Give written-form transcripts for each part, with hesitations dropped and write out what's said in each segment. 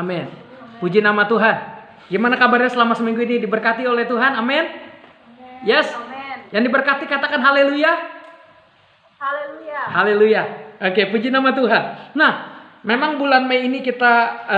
Amin. Puji nama Tuhan. Gimana kabarnya selama seminggu ini? Diberkati oleh Tuhan? Amin. Yes. Yang diberkati katakan haleluya. Haleluya. Haleluya. Oke, puji nama Tuhan. Nah, memang bulan Mei ini kita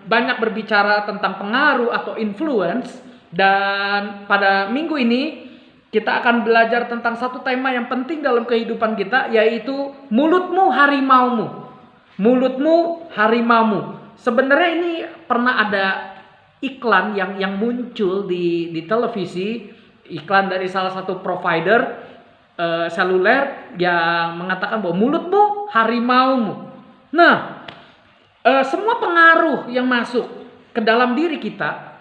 banyak berbicara tentang pengaruh atau influence. Dan pada minggu ini kita akan belajar tentang satu tema yang penting dalam kehidupan kita, yaitu mulutmu harimaumu. Mulutmu harimaumu. Sebenarnya ini pernah ada iklan yang muncul di televisi, iklan dari salah satu provider seluler yang mengatakan bahwa mulutmu harimaumu. Nah, semua pengaruh yang masuk ke dalam diri kita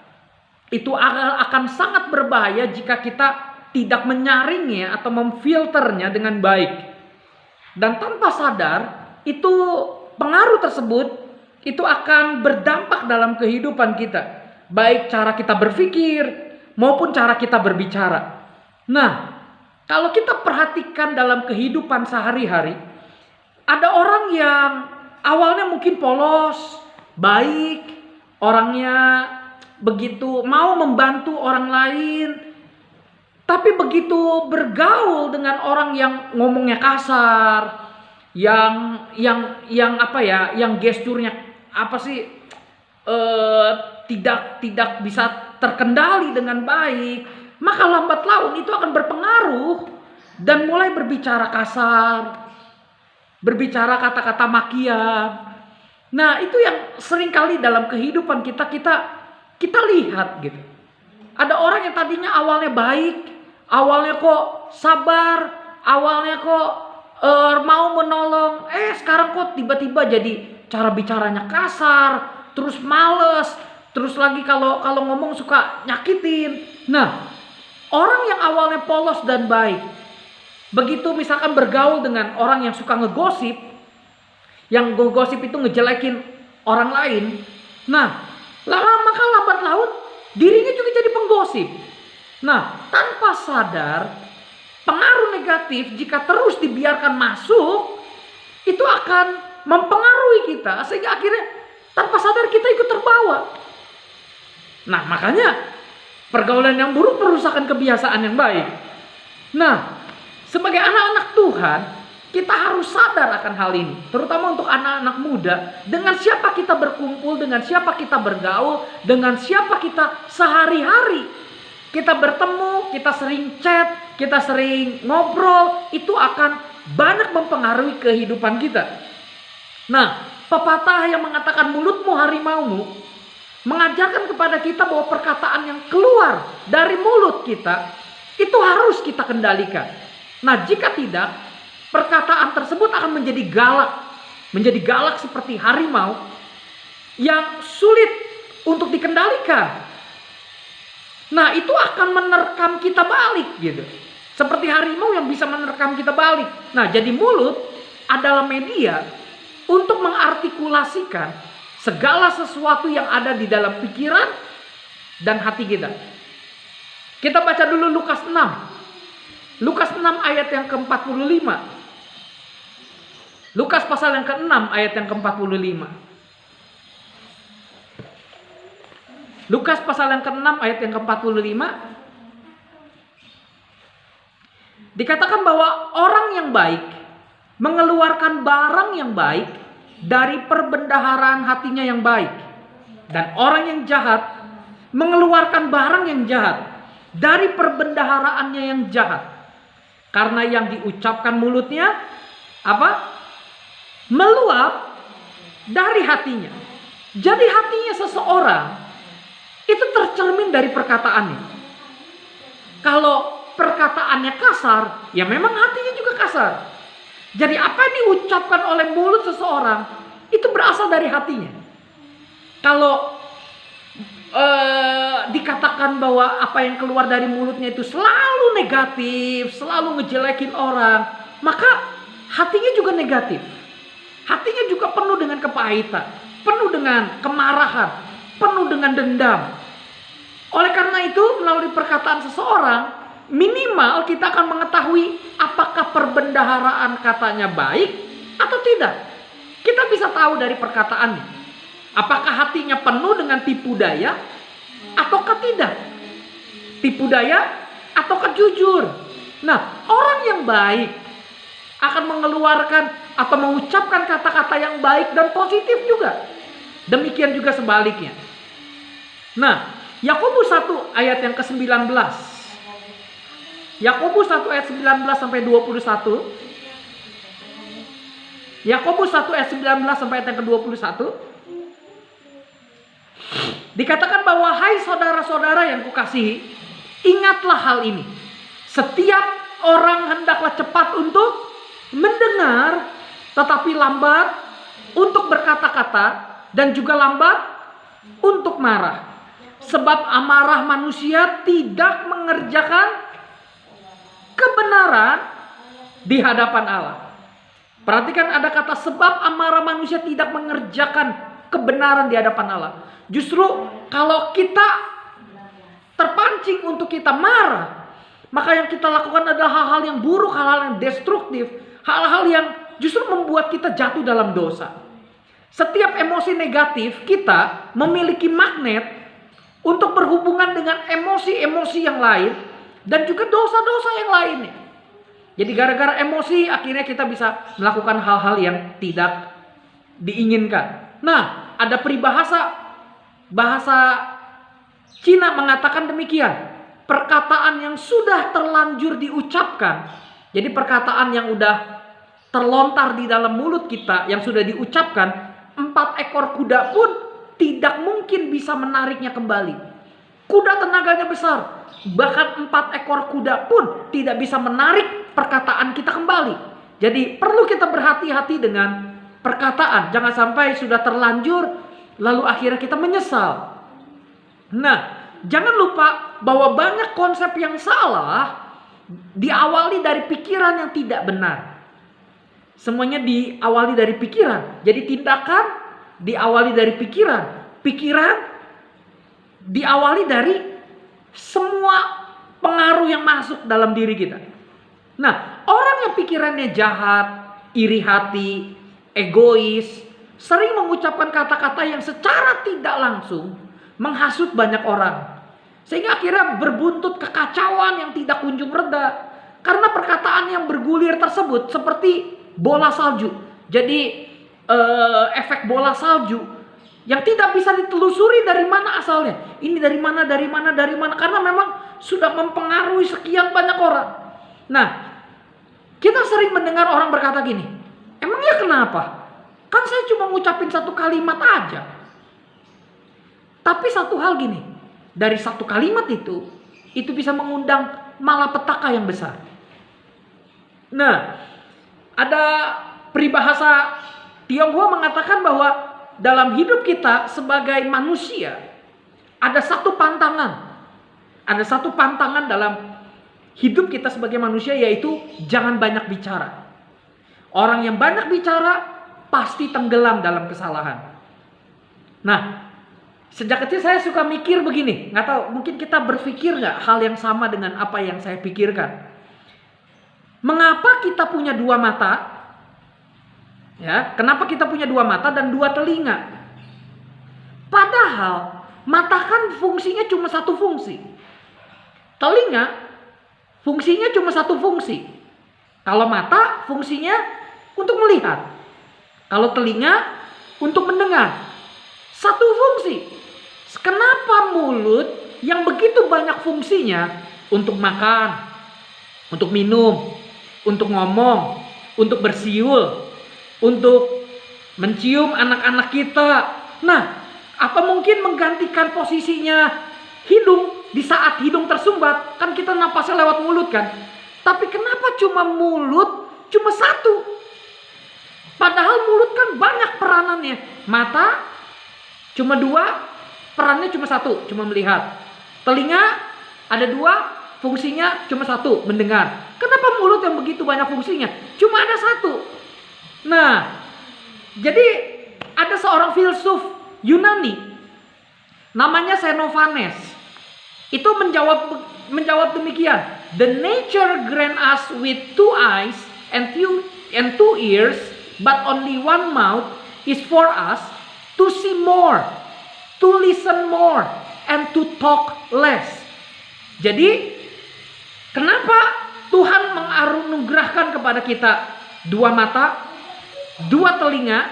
itu akan sangat berbahaya jika kita tidak menyaringnya atau memfilternya dengan baik. Dan tanpa sadar, itu pengaruh tersebut itu akan berdampak dalam kehidupan kita, baik cara kita berpikir maupun cara kita berbicara. Nah, kalau kita perhatikan dalam kehidupan sehari-hari, ada orang yang awalnya mungkin polos, baik, orangnya begitu mau membantu orang lain, tapi begitu bergaul dengan orang yang ngomongnya kasar, yang gesturnya tidak bisa terkendali dengan baik, maka lambat laun itu akan berpengaruh dan mulai berbicara kasar, berbicara kata-kata makian. Nah, itu yang seringkali dalam kehidupan kita lihat gitu. Ada orang yang tadinya awalnya baik, awalnya kok sabar, awalnya kok mau menolong, sekarang kok tiba-tiba jadi cara bicaranya kasar, terus males, terus lagi kalau ngomong suka nyakitin. Nah, orang yang awalnya polos dan baik, begitu misalkan bergaul dengan orang yang suka ngegosip, yang ngegosip itu ngejelekin orang lain, nah maka lambat laun dirinya juga jadi penggosip. Nah, tanpa sadar, pengaruh negatif jika terus dibiarkan masuk itu akan mempengaruhi kita, sehingga akhirnya tanpa sadar kita ikut terbawa. Nah, makanya pergaulan yang buruk merusakan kebiasaan yang baik. Nah, sebagai anak-anak Tuhan, kita harus sadar akan hal ini, terutama untuk anak-anak muda. Dengan siapa kita berkumpul, dengan siapa kita bergaul, dengan siapa kita sehari-hari kita bertemu, kita sering chat, kita sering ngobrol, itu akan banyak mempengaruhi kehidupan kita. Nah, pepatah yang mengatakan mulutmu harimaumu mengajarkan kepada kita bahwa perkataan yang keluar dari mulut kita itu harus kita kendalikan. Nah, jika tidak, perkataan tersebut akan menjadi galak seperti harimau yang sulit untuk dikendalikan. Nah, itu akan menerkam kita balik gitu. Seperti harimau yang bisa menerkam kita balik. Nah, jadi mulut adalah media untuk mengartikulasikan segala sesuatu yang ada di dalam pikiran dan hati kita. Kita baca dulu Lukas 6. Lukas 6 ayat yang ke-45. Lukas pasal yang ke-6 ayat yang ke-45. Lukas pasal yang ke-6 ayat yang ke-45. Dikatakan bahwa orang yang baik mengeluarkan barang yang baik dari perbendaharaan hatinya yang baik. Dan orang yang jahat mengeluarkan barang yang jahat dari perbendaharaannya yang jahat. Karena yang diucapkan mulutnya meluap dari hatinya. Jadi hatinya seseorang itu tercermin dari perkataannya. Kalau perkataannya kasar, ya memang hatinya juga kasar. Jadi apa yang diucapkan oleh mulut seseorang itu berasal dari hatinya. Kalau dikatakan bahwa apa yang keluar dari mulutnya itu selalu negatif, selalu ngejelekin orang, maka hatinya juga negatif. Hatinya juga penuh dengan kepahitan, penuh dengan kemarahan, penuh dengan dendam. Oleh karena itu, melalui perkataan seseorang, minimal kita akan mengetahui apakah perbendaharaan katanya baik atau tidak. Kita bisa tahu dari perkataannya. Apakah hatinya penuh dengan tipu daya ataukah tidak? Tipu daya ataukah jujur? Nah, orang yang baik akan mengeluarkan atau mengucapkan kata-kata yang baik dan positif juga. Demikian juga sebaliknya. Nah, Yakobus 1 ayat yang ke-19. Yakobus 1 ayat 19 sampai 21. Yakobus 1 ayat 19 sampai ayat yang ke-21. Dikatakan bahwa hai saudara-saudara yang kukasihi, ingatlah hal ini. Setiap orang hendaklah cepat untuk mendengar, tetapi lambat untuk berkata-kata, dan juga lambat untuk marah. Sebab amarah manusia tidak mengerjakan kebenaran di hadapan Allah. Perhatikan ada kata sebab amarah manusia tidak mengerjakan kebenaran di hadapan Allah. Justru kalau kita terpancing untuk kita marah, maka yang kita lakukan adalah hal-hal yang buruk, hal-hal yang destruktif, hal-hal yang justru membuat kita jatuh dalam dosa. Setiap emosi negatif kita memiliki magnet untuk berhubungan dengan emosi-emosi yang lain dan juga dosa-dosa yang lainnya. Jadi gara-gara emosi akhirnya kita bisa melakukan hal-hal yang tidak diinginkan. Nah, ada bahasa Cina mengatakan demikian. Perkataan yang sudah terlanjur diucapkan. Jadi perkataan yang udah terlontar di dalam mulut kita yang sudah diucapkan, 4 ekor kuda pun tidak mungkin bisa menariknya kembali. Kuda tenaganya besar. Bahkan 4 ekor kuda pun tidak bisa menarik perkataan kita kembali. Jadi perlu kita berhati-hati dengan perkataan. Jangan sampai sudah terlanjur lalu akhirnya kita menyesal. Nah, jangan lupa bahwa banyak konsep yang salah diawali dari pikiran yang tidak benar. Semuanya diawali dari pikiran. Jadi tindakan diawali dari pikiran. Pikiran diawali dari semua pengaruh yang masuk dalam diri kita. Nah, orang yang pikirannya jahat, iri hati, egois, sering mengucapkan kata-kata yang secara tidak langsung menghasut banyak orang. Sehingga akhirnya berbuntut kekacauan yang tidak kunjung reda. Karena perkataan yang bergulir tersebut seperti bola salju. Jadi efek bola salju yang tidak bisa ditelusuri dari mana asalnya. Ini dari mana. Karena memang sudah mempengaruhi sekian banyak orang. Nah, kita sering mendengar orang berkata gini, emangnya kenapa? Kan saya cuma ngucapin satu kalimat aja. Tapi satu hal gini, dari satu kalimat itu bisa mengundang malapetaka yang besar. Nah, ada peribahasa Tionghoa mengatakan bahwa dalam hidup kita sebagai manusia ada satu pantangan. Ada satu pantangan dalam hidup kita sebagai manusia, yaitu jangan banyak bicara. Orang yang banyak bicara pasti tenggelam dalam kesalahan. Nah, sejak kecil saya suka mikir begini, nggak tahu mungkin kita berpikir nggak hal yang sama dengan apa yang saya pikirkan. Mengapa kita punya 2 mata? Ya, kenapa kita punya 2 mata dan 2 telinga? Padahal mata kan fungsinya cuma satu fungsi. Telinga fungsinya cuma satu fungsi. Kalau mata fungsinya untuk melihat. Kalau telinga untuk mendengar. Satu fungsi. Kenapa mulut yang begitu banyak fungsinya untuk makan, untuk minum, untuk ngomong, untuk bersiul, untuk mencium anak-anak kita. Nah, apa mungkin menggantikan posisinya hidung di saat hidung tersumbat? Kan kita napasnya lewat mulut kan. Tapi kenapa cuma mulut cuma satu? Padahal mulut kan banyak peranannya. Mata cuma 2, perannya cuma 1, cuma melihat. Telinga ada 2, fungsinya cuma 1, mendengar. Kenapa mulut yang begitu banyak fungsinya cuma ada 1? Nah, jadi ada seorang filsuf Yunani namanya Xenophanes. Itu menjawab demikian. The nature grant us with 2 eyes and 2 ears, but only 1 mouth is for us. to see more, to listen more, and to talk less. Jadi, kenapa Tuhan menganugerahkan kepada kita 2 mata, 2 telinga,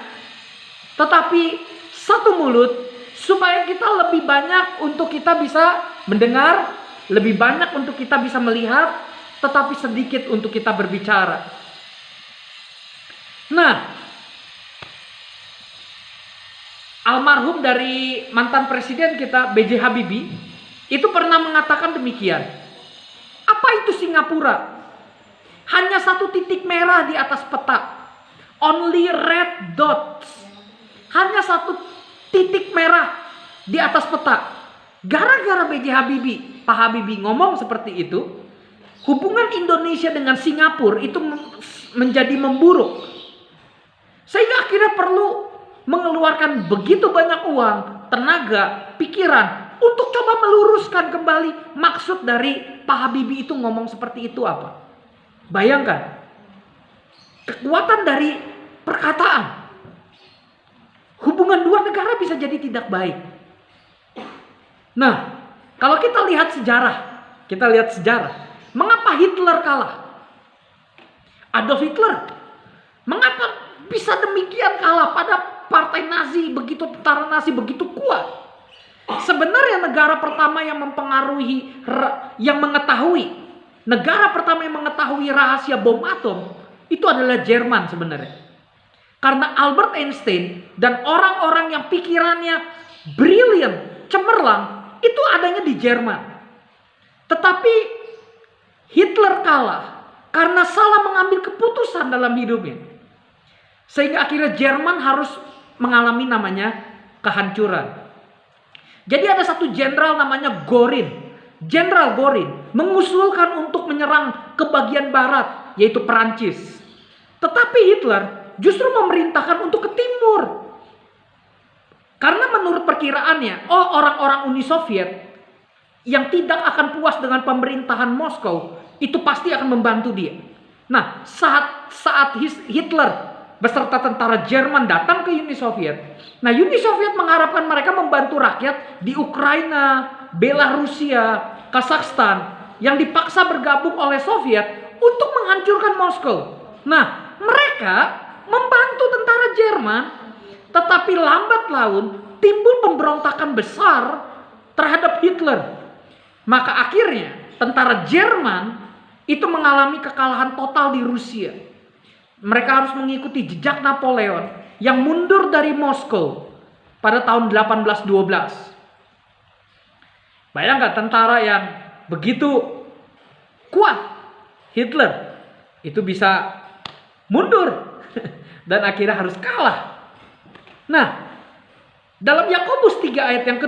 tetapi 1 mulut, supaya kita lebih banyak untuk kita bisa mendengar, lebih banyak untuk kita bisa melihat, tetapi sedikit untuk kita berbicara. Nah, almarhum dari mantan presiden kita B.J. Habibie itu pernah mengatakan demikian. Apa itu Singapura? Hanya 1 titik merah di atas peta. Only red dots. Hanya 1 titik merah di atas peta. Gara-gara B.J. Habibie, Pak Habibie ngomong seperti itu, hubungan Indonesia dengan Singapura itu menjadi memburuk. Sehingga akhirnya perlu mengeluarkan begitu banyak uang, tenaga, pikiran untuk coba meluruskan kembali maksud dari Pak Habibie itu ngomong seperti itu apa. Bayangkan kekuatan dari perkataan. Hubungan 2 negara bisa jadi tidak baik. Nah, kalau kita lihat sejarah, mengapa Hitler kalah? Adolf Hitler, mengapa bisa demikian kalah pada partai Nazi, begitu tentara Nazi begitu kuat? Sebenarnya negara pertama yang mengetahui rahasia bom atom itu adalah Jerman sebenarnya. Karena Albert Einstein dan orang-orang yang pikirannya brilian, cemerlang, itu adanya di Jerman. Tetapi Hitler kalah karena salah mengambil keputusan dalam hidupnya. Sehingga akhirnya Jerman harus mengalami namanya kehancuran. Jadi ada satu jenderal namanya Göring. Jenderal Göring mengusulkan untuk menyerang ke bagian barat, yaitu Perancis. Tetapi Hitler justru memerintahkan untuk ke timur. Karena menurut perkiraannya, orang-orang Uni Soviet yang tidak akan puas dengan pemerintahan Moskow, itu pasti akan membantu dia. Nah, saat Hitler beserta tentara Jerman datang ke Uni Soviet, nah Uni Soviet mengharapkan mereka membantu rakyat di Ukraina, Belarusia, Kazakhstan yang dipaksa bergabung oleh Soviet untuk menghancurkan Moskow. Nah, mereka membantu tentara Jerman, tetapi lambat laun timbul pemberontakan besar terhadap Hitler. Maka akhirnya tentara Jerman itu mengalami kekalahan total di Rusia. Mereka harus mengikuti jejak Napoleon yang mundur dari Moskow pada tahun 1812. Bayangkan tentara yang begitu kuat, Hitler, itu bisa mundur dan akhirnya harus kalah. Nah, dalam Yakobus 3 ayat yang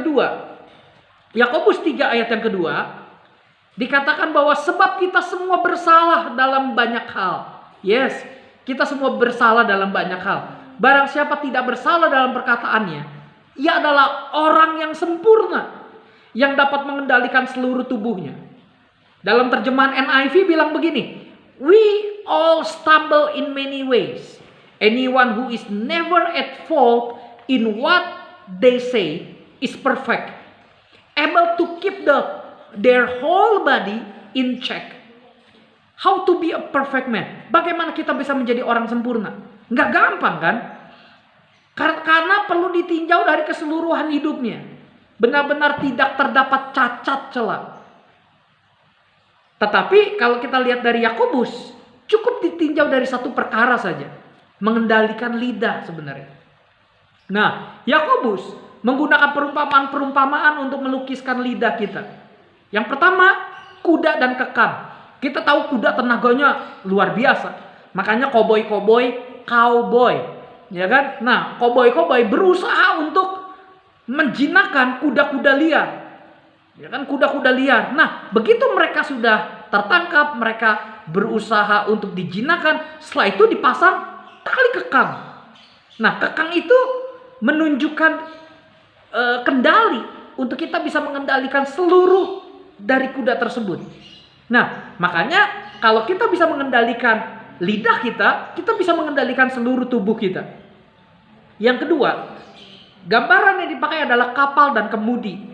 kedua, dikatakan bahwa sebab kita semua bersalah dalam banyak hal. Yes, kita semua bersalah dalam banyak hal. Barang siapa tidak bersalah dalam perkataannya, ia adalah orang yang sempurna, yang dapat mengendalikan seluruh tubuhnya. Dalam terjemahan NIV bilang begini, we all stumble in many ways. Anyone who is never at fault in what they say is perfect, able to keep their whole body in check. How to be a perfect man? Bagaimana kita bisa menjadi orang sempurna? Nggak gampang kan? Karena perlu ditinjau dari keseluruhan hidupnya. Benar-benar tidak terdapat cacat celah. Tetapi kalau kita lihat dari Yakobus, cukup ditinjau dari satu perkara saja. Mengendalikan lidah sebenarnya. Nah, Yakobus menggunakan perumpamaan-perumpamaan untuk melukiskan lidah kita. Yang pertama, kuda dan kekang. Kita tahu kuda tenaganya luar biasa. Makanya cowboy, ya kan? Nah, cowboy berusaha untuk menjinakkan kuda-kuda liar. Ya kan, kuda-kuda liar. Nah, begitu mereka sudah tertangkap, mereka berusaha untuk dijinakkan. Setelah itu dipasang tali kekang. Nah, kekang itu menunjukkan kendali untuk kita bisa mengendalikan seluruh dari kuda tersebut. Nah, makanya kalau kita bisa mengendalikan lidah kita, kita bisa mengendalikan seluruh tubuh kita. Yang kedua, Gambaran yang dipakai adalah kapal dan kemudi.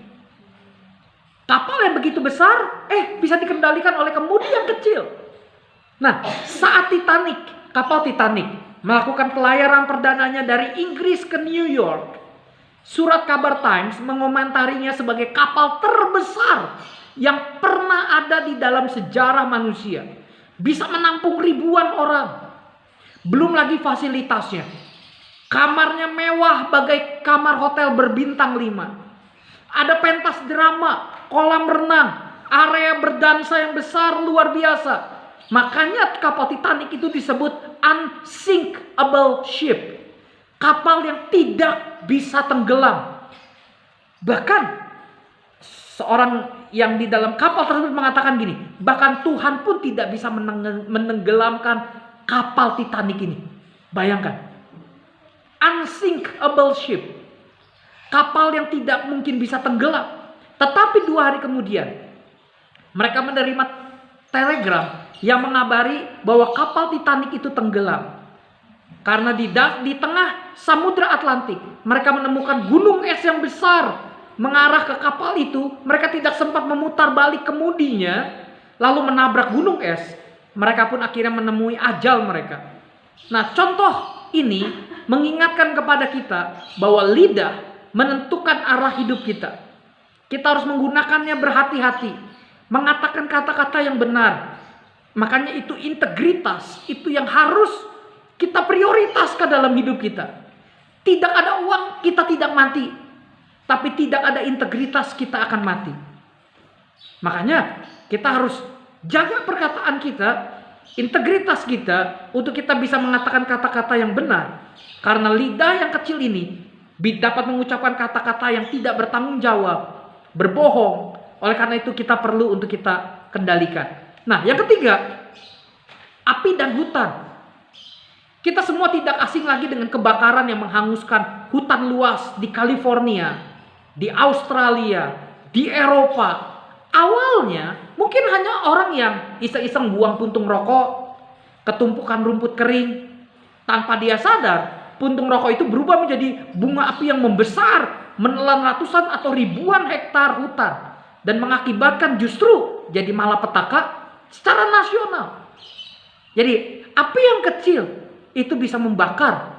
Kapal yang begitu besar, bisa dikendalikan oleh kemudi yang kecil. Nah, saat kapal Titanic melakukan pelayaran perdananya dari Inggris ke New York, surat kabar Times mengomentarinya sebagai kapal terbesar yang pernah ada di dalam sejarah manusia. Bisa menampung ribuan orang. Belum lagi fasilitasnya. Kamarnya mewah bagai kamar hotel berbintang 5. Ada pentas drama, kolam renang, area berdansa yang besar luar biasa. Makanya kapal Titanic itu disebut unsinkable ship. Kapal yang tidak bisa tenggelam. Bahkan seorang yang di dalam kapal tersebut mengatakan gini, bahkan Tuhan pun tidak bisa menenggelamkan kapal Titanic ini. Bayangkan. Unsinkable ship. Kapal yang tidak mungkin bisa tenggelam. Tetapi 2 hari kemudian, mereka menerima telegram yang mengabari bahwa kapal Titanic itu tenggelam. Karena di tengah Samudra Atlantik, mereka menemukan gunung es yang besar mengarah ke kapal itu. Mereka tidak sempat memutar balik kemudinya, lalu menabrak gunung es. Mereka pun akhirnya menemui ajal mereka. Nah, contoh ini mengingatkan kepada kita bahwa lidah menentukan arah hidup kita. Kita harus menggunakannya berhati-hati. Mengatakan kata-kata yang benar. Makanya itu integritas. Itu yang harus kita prioritaskan dalam hidup kita. Tidak ada uang, kita tidak mati. Tapi tidak ada integritas, kita akan mati. Makanya kita harus jaga perkataan kita, integritas kita, untuk kita bisa mengatakan kata-kata yang benar. Karena lidah yang kecil ini dapat mengucapkan kata-kata yang tidak bertanggung jawab, berbohong. Oleh karena itu kita perlu untuk kita kendalikan. Nah, yang ketiga, api dan hutan. Kita semua tidak asing lagi dengan kebakaran yang menghanguskan hutan luas di California, di Australia, di Eropa. Awalnya mungkin hanya orang yang iseng-iseng buang puntung rokok, ketumpukan rumput kering. Tanpa dia sadar, puntung rokok itu berubah menjadi bunga api yang membesar, menelan ratusan atau ribuan hektar hutan, dan mengakibatkan justru jadi malapetaka secara nasional. Jadi api yang kecil itu bisa membakar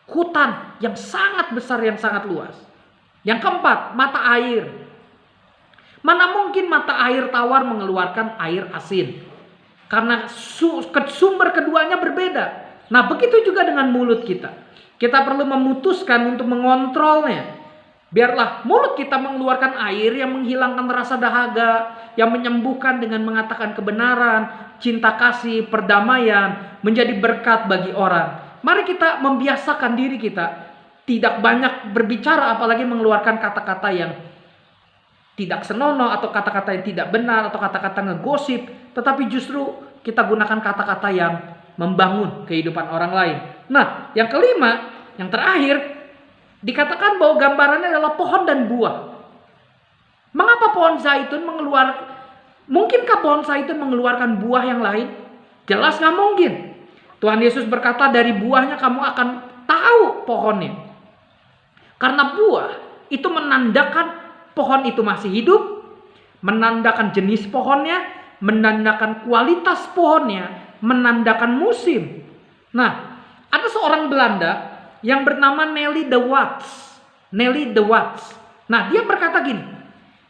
hutan yang sangat besar, yang sangat luas. Yang keempat, mata air. Mana mungkin mata air tawar mengeluarkan air asin? Karena sumber keduanya berbeda. Nah, begitu juga dengan mulut kita. Kita perlu memutuskan untuk mengontrolnya. Biarlah mulut kita mengeluarkan air yang menghilangkan rasa dahaga, yang menyembuhkan dengan mengatakan kebenaran, cinta kasih, perdamaian, menjadi berkat bagi orang. Mari kita membiasakan diri kita tidak banyak berbicara, apalagi mengeluarkan kata-kata yang tidak senonoh, atau kata-kata yang tidak benar, atau kata-kata ngegosip. Tetapi justru kita gunakan kata-kata yang membangun kehidupan orang lain. Nah, yang kelima, yang terakhir, dikatakan bahwa gambarannya adalah pohon dan buah. Mengapa pohon zaitun mungkinkah pohon zaitun mengeluarkan buah yang lain? Jelas gak mungkin. Tuhan Yesus berkata, dari buahnya kamu akan tahu pohonnya. Karena buah itu menandakan pohon itu masih hidup, menandakan jenis pohonnya, menandakan kualitas pohonnya, menandakan musim. Nah, ada seorang Belanda yang bernama Nelly de Watts. Nelly de Watts. Nah, dia berkata gini,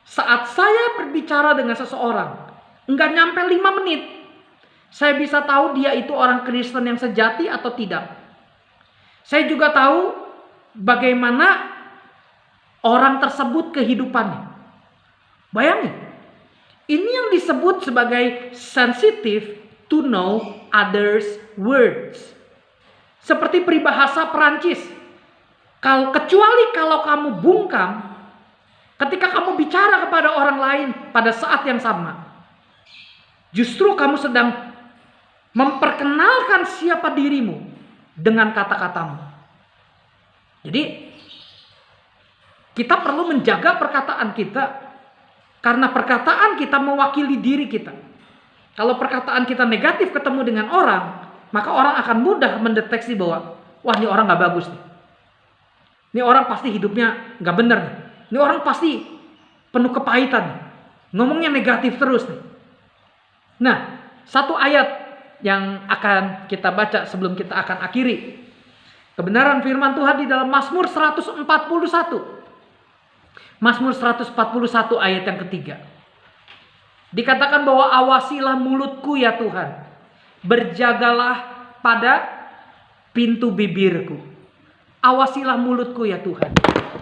saat saya berbicara dengan seseorang, enggak nyampe 5 menit, saya bisa tahu dia itu orang Kristen yang sejati atau tidak. Saya juga tahu bagaimana orang tersebut kehidupannya. Bayangin, ini yang disebut sebagai sensitive to know others' words. Seperti peribahasa Perancis. Kecuali kalau kamu bungkam ketika kamu bicara kepada orang lain pada saat yang sama. Justru kamu sedang memperkenalkan siapa dirimu dengan kata-katamu. Jadi kita perlu menjaga perkataan kita, karena perkataan kita mewakili diri kita. Kalau perkataan kita negatif ketemu dengan orang, maka orang akan mudah mendeteksi bahwa, wah, ini orang gak bagus nih. Ini orang pasti hidupnya nggak bener nih. Ini orang pasti penuh kepahitan nih. Ngomongnya negatif terus nih. Nah, satu ayat yang akan kita baca sebelum kita akan akhiri kebenaran firman Tuhan di dalam Mazmur 141. Mazmur 141 ayat yang ketiga. Dikatakan bahwa awasilah mulutku ya Tuhan. Berjagalah pada pintu bibirku. Awasilah mulutku ya Tuhan.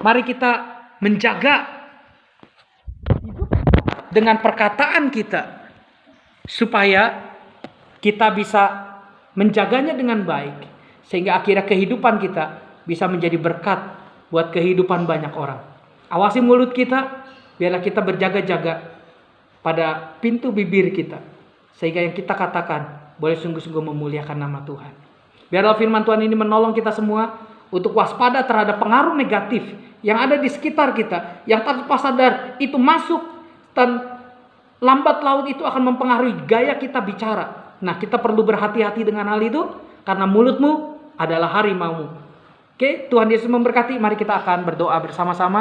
Mari kita menjaga hidup dengan perkataan kita. Supaya kita bisa menjaganya dengan baik. Sehingga akhirnya kehidupan kita bisa menjadi berkat buat kehidupan banyak orang. Awasi mulut kita. Biarlah kita berjaga-jaga pada pintu bibir kita. Sehingga yang kita katakan boleh sungguh-sungguh memuliakan nama Tuhan. Biarlah firman Tuhan ini menolong kita semua untuk waspada terhadap pengaruh negatif yang ada di sekitar kita. Yang tanpa sadar itu masuk dan lambat laun itu akan mempengaruhi gaya kita bicara. Nah, kita perlu berhati-hati dengan hal itu karena mulutmu adalah harimaumu. Oke, Tuhan Yesus memberkati. Mari kita akan berdoa bersama-sama.